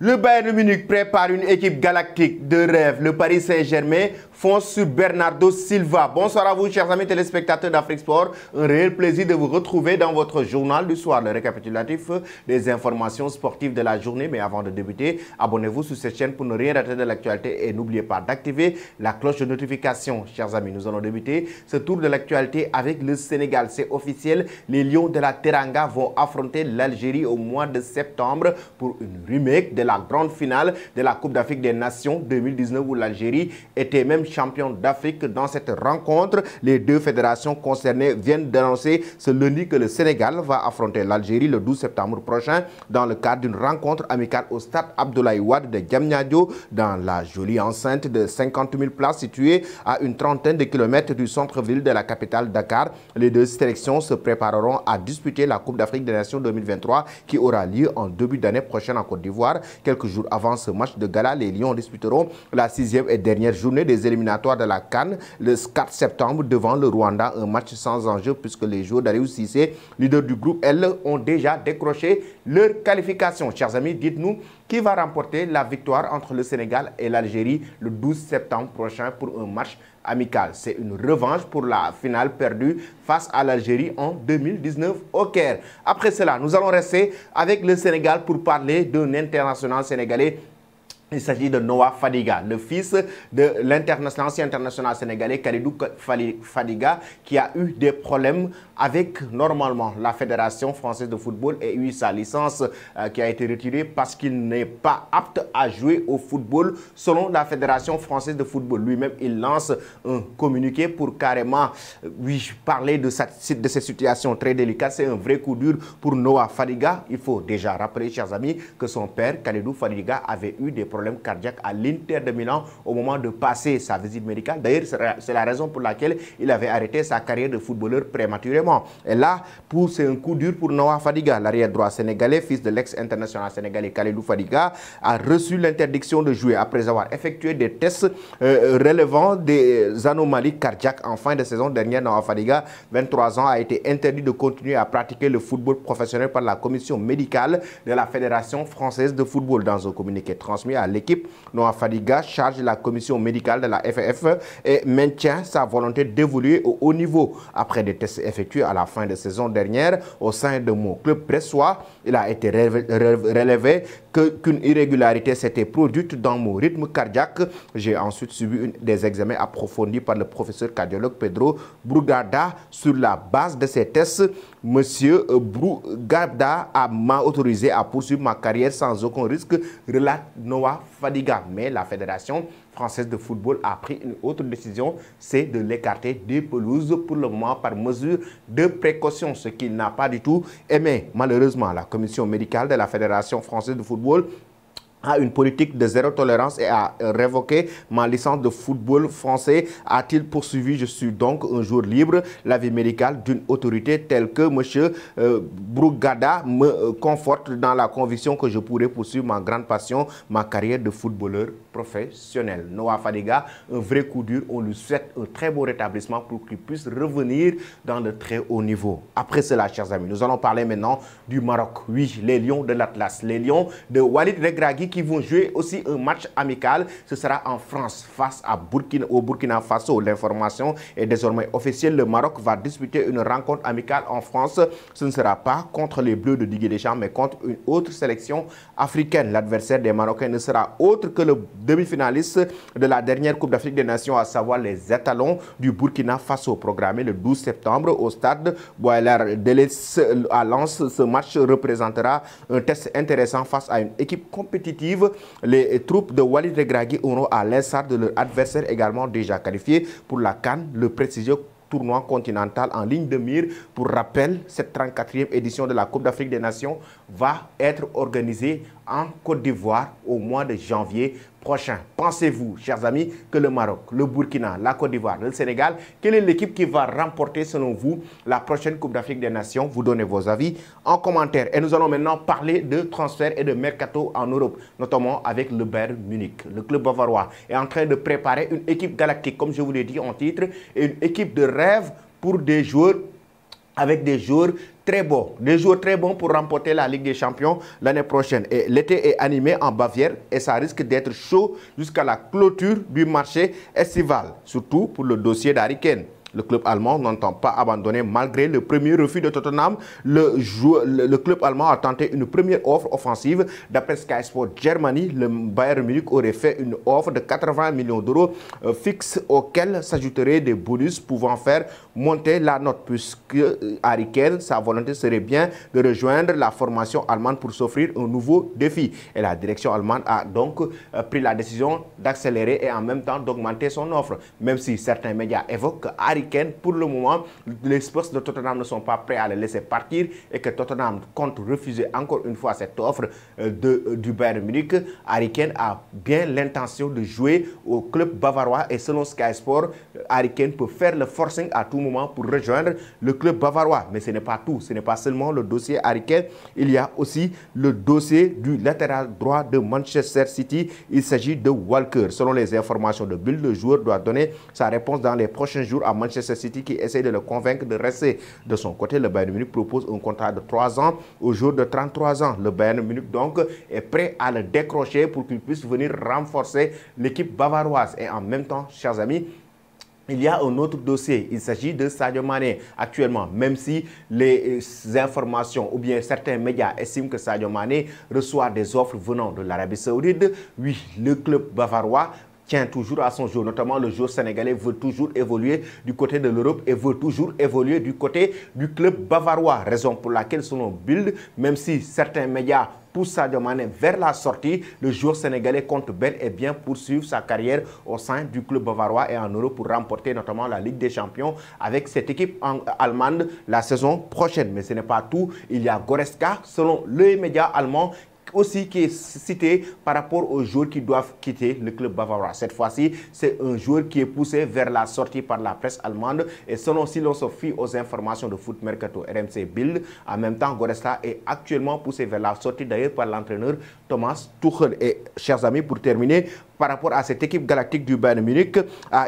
Le Bayern de Munich prépare une équipe galactique de rêve. Le Paris Saint-Germain fonce sur Bernardo Silva. Bonsoir à vous, chers amis téléspectateurs d'Afrique Sport. Un réel plaisir de vous retrouver dans votre journal du soir, le récapitulatif des informations sportives de la journée. Mais avant de débuter, abonnez-vous sur cette chaîne pour ne rien rater de l'actualité et n'oubliez pas d'activer la cloche de notification. Chers amis, nous allons débuter ce tour de l'actualité avec le Sénégal. C'est officiel, les Lions de la Teranga vont affronter l'Algérie au mois de septembre pour une remake de la grande finale de la Coupe d'Afrique des Nations 2019 où l'Algérie était même champion d'Afrique. Dans cette rencontre, les deux fédérations concernées viennent d'annoncer ce lundi que le Sénégal va affronter l'Algérie le 12 septembre prochain dans le cadre d'une rencontre amicale au stade Abdoulaye Wade de Diamniadio dans la jolie enceinte de 50 000 places située à une trentaine de kilomètres du centre-ville de la capitale Dakar. Les deux sélections se prépareront à disputer la Coupe d'Afrique des Nations 2023 qui aura lieu en début d'année prochaine en Côte d'Ivoire. Quelques jours avant ce match de gala, les Lions disputeront la 6e et dernière journée des éliminatoires de la CAN le 4 septembre devant le Rwanda. Un match sans enjeu puisque les joueurs d'Aliou Cissé, leader du groupe L, ont déjà décroché leur qualification. Chers amis, dites-nous qui va remporter la victoire entre le Sénégal et l'Algérie le 12 septembre prochain pour un match amical. C'est une revanche pour la finale perdue face à l'Algérie en 2019 au Caire. Après cela, nous allons rester avec le Sénégal pour parler d'un international sénégalais. Il s'agit de Noah Fadiga, le fils de l'ancien international sénégalais Kalidou Fadiga, qui a eu des problèmes avec normalement la Fédération française de football et eu sa licence qui a été retirée parce qu'il n'est pas apte à jouer au football selon la Fédération française de football. Lui-même, il lance un communiqué pour carrément parler de cette situation très délicate. C'est un vrai coup dur pour Noah Fadiga. Il faut déjà rappeler, chers amis, que son père, Kalidou Fadiga, avait eu des problèmes cardiaques à l'Inter de Milan au moment de passer sa visite médicale. D'ailleurs, c'est la raison pour laquelle il avait arrêté sa carrière de footballeur prématurément. Et là, c'est un coup dur pour Noah Fadiga. L'arrière droit sénégalais, fils de l'ex-international sénégalais Kalidou Fadiga, a reçu l'interdiction de jouer après avoir effectué des tests relevant des anomalies cardiaques. En fin de saison dernière, Noah Fadiga, 23 ans, a été interdit de continuer à pratiquer le football professionnel par la commission médicale de la Fédération française de football. Dans un communiqué transmis à l'équipe, Noah Fadiga charge la commission médicale de la FF et maintient sa volonté d'évoluer au haut niveau. Après des tests effectués à la fin de saison dernière au sein de mon club bressois, il a été relevé qu'une irrégularité s'était produite dans mon rythme cardiaque. J'ai ensuite suivi des examens approfondis par le professeur cardiologue Pedro Brugada. Sur la base de ces tests, Monsieur Brugada m'a autorisé à poursuivre ma carrière sans aucun risque, relate Noah Fadiga. Mais la Fédération française de football a pris une autre décision, c'est de l'écarter des pelouses pour le moment par mesure de précaution, ce qu'il n'a pas du tout aimé. Malheureusement, la commission médicale de la Fédération française de football a une politique de zéro tolérance et a révoqué ma licence de football français. A-t-il poursuivi? Je suis donc un jour libre. L'avis médical d'une autorité telle que M. Brugada me conforte dans la conviction que je pourrais poursuivre ma grande passion, ma carrière de footballeur professionnel. Noah Fadiga, un vrai coup dur. On lui souhaite un très beau rétablissement pour qu'il puisse revenir dans le très haut niveau. Après cela, chers amis, nous allons parler maintenant du Maroc. Oui, les Lions de l'Atlas, les Lions de Walid Regragui qui vont jouer aussi un match amical. Ce sera en France face au Burkina Faso. L'information est désormais officielle. Le Maroc va disputer une rencontre amicale en France. Ce ne sera pas contre les Bleus de Didier Deschamps, mais contre une autre sélection africaine. L'adversaire des Marocains ne sera autre que le demi-finaliste de la dernière Coupe d'Afrique des Nations, à savoir les étalons du Burkina Faso. Programmé le 12 septembre au stade Boiler Delis à Lens, ce match représentera un test intéressant face à une équipe compétitive. Les troupes de Walid Regragui auront, à l'instar de leur adversaire également déjà qualifié pour la CAN, le prestigieux tournoi continental en ligne de mire. Pour rappel, cette 34e édition de la Coupe d'Afrique des Nations va être organisée en Côte d'Ivoire au mois de janvier prochain. Pensez-vous, chers amis, que le Maroc, le Burkina, la Côte d'Ivoire, le Sénégal, quelle est l'équipe qui va remporter selon vous la prochaine Coupe d'Afrique des Nations? Vous donnez vos avis en commentaire. Et nous allons maintenant parler de transfert et de mercato en Europe, notamment avec le Bayern Munich. Le club bavarois est en train de préparer une équipe galactique, comme je vous l'ai dit en titre, et une équipe de rêve pour des joueurs avec des joueurs très bons pour remporter la Ligue des Champions l'année prochaine. Et l'été est animé en Bavière et ça risque d'être chaud jusqu'à la clôture du marché estival, surtout pour le dossier d'Harry Kane. Le club allemand n'entend pas abandonner malgré le premier refus de Tottenham. Le club allemand a tenté une première offre offensive. D'après Sky Sport Germany, le Bayern Munich aurait fait une offre de 80 millions d'euros fixe auquel s'ajouteraient des bonus pouvant faire monter la note, puisque Harry Kane, sa volonté serait bien de rejoindre la formation allemande pour s'offrir un nouveau défi. Et la direction allemande a donc pris la décision d'accélérer et en même temps d'augmenter son offre. Même si certains médias évoquent que Harry Kane, pour le moment, les Spurs de Tottenham ne sont pas prêts à le laisser partir et que Tottenham compte refuser encore une fois cette offre du Bayern Munich. Harry Kane a bien l'intention de jouer au club bavarois et selon Sky Sport, Harry Kane peut faire le forcing à tout moment pour rejoindre le club bavarois. Mais ce n'est pas tout, ce n'est pas seulement le dossier Harry Kane, il y a aussi le dossier du latéral droit de Manchester City. Il s'agit de Walker. Selon les informations de Bild, le joueur doit donner sa réponse dans les prochains jours à Manchester City qui essaie de le convaincre de rester. De son côté, le Bayern Munich propose un contrat de 3 ans au jour de 33 ans. Le Bayern Munich donc est prêt à le décrocher pour qu'il puisse venir renforcer l'équipe bavaroise. Et en même temps, chers amis, il y a un autre dossier, il s'agit de Sadio Mané. Actuellement, même si les informations ou bien certains médias estiment que Sadio Mané reçoit des offres venant de l'Arabie Saoudite, oui, le club bavarois tient toujours à son jeu, notamment le joueur sénégalais veut toujours évoluer du côté de l'Europe et veut toujours évoluer du côté du club bavarois. Raison pour laquelle, selon Bild, même si certains médias poussent Sadio Mané vers la sortie, le joueur sénégalais compte bel et bien poursuivre sa carrière au sein du club bavarois et en Europe pour remporter notamment la Ligue des Champions avec cette équipe allemande la saison prochaine. Mais ce n'est pas tout, il y a Goretzka, selon les médias allemands, aussi qui est cité par rapport aux joueurs qui doivent quitter le club bavarois. Cette fois-ci, c'est un joueur qui est poussé vers la sortie par la presse allemande et selon si l'on se fie aux informations de Foot Mercato RMC Bild, en même temps, Goretzka est actuellement poussé vers la sortie d'ailleurs par l'entraîneur Thomas Tuchel. Et chers amis, pour terminer, par rapport à cette équipe galactique du Bayern Munich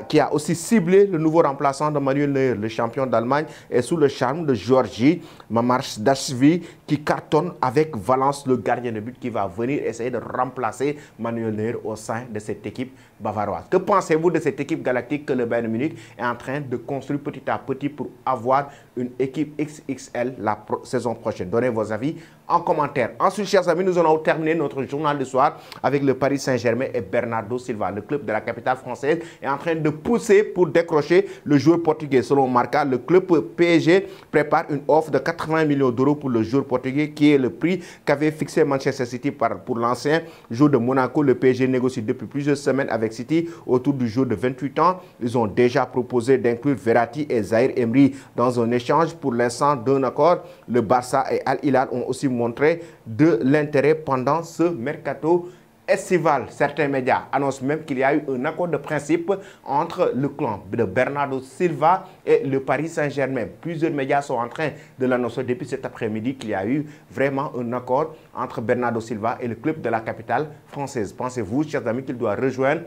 qui a aussi ciblé le nouveau remplaçant de Manuel Neuer, le champion d'Allemagne, et sous le charme de Georgi Mamardashvili qui cartonne avec Valence, le gardien de but qui va venir essayer de remplacer Manuel Neuer au sein de cette équipe bavaroise. Que pensez-vous de cette équipe galactique que le Bayern Munich est en train de construire petit à petit pour avoir une équipe XXL la saison prochaine? Donnez vos avis en commentaire. Ensuite, chers amis, nous allons terminer notre journal du soir avec le Paris Saint-Germain et Bernardo Silva. Le club de la capitale française est en train de pousser pour décrocher le joueur portugais. Selon Marca, le club PSG prépare une offre de 80 millions d'euros pour le joueur portugais qui est le prix qu'avait fixé Manchester City pour l'ancien joueur de Monaco. Le PSG négocie depuis plusieurs semaines avec City autour du joueur de 28 ans. Ils ont déjà proposé d'inclure Verratti et Zahir Emery dans un échange pour l'instant d'un accord. Le Barça et Al Hilal ont aussi montré de l'intérêt pendant ce mercato estival. Certains médias annoncent même qu'il y a eu un accord de principe entre le clan de Bernardo Silva et le Paris Saint-Germain. Plusieurs médias sont en train de l'annoncer depuis cet après-midi qu'il y a eu vraiment un accord entre Bernardo Silva et le club de la capitale française. Pensez-vous, chers amis, qu'il doit rejoindre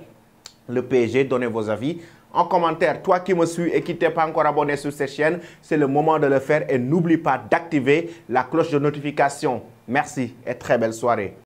le PSG? Donnez vos avis en commentaire. Toi qui me suis et qui t'es pas encore abonné sur cette chaîne, c'est le moment de le faire et n'oublie pas d'activer la cloche de notification. Merci et très belle soirée.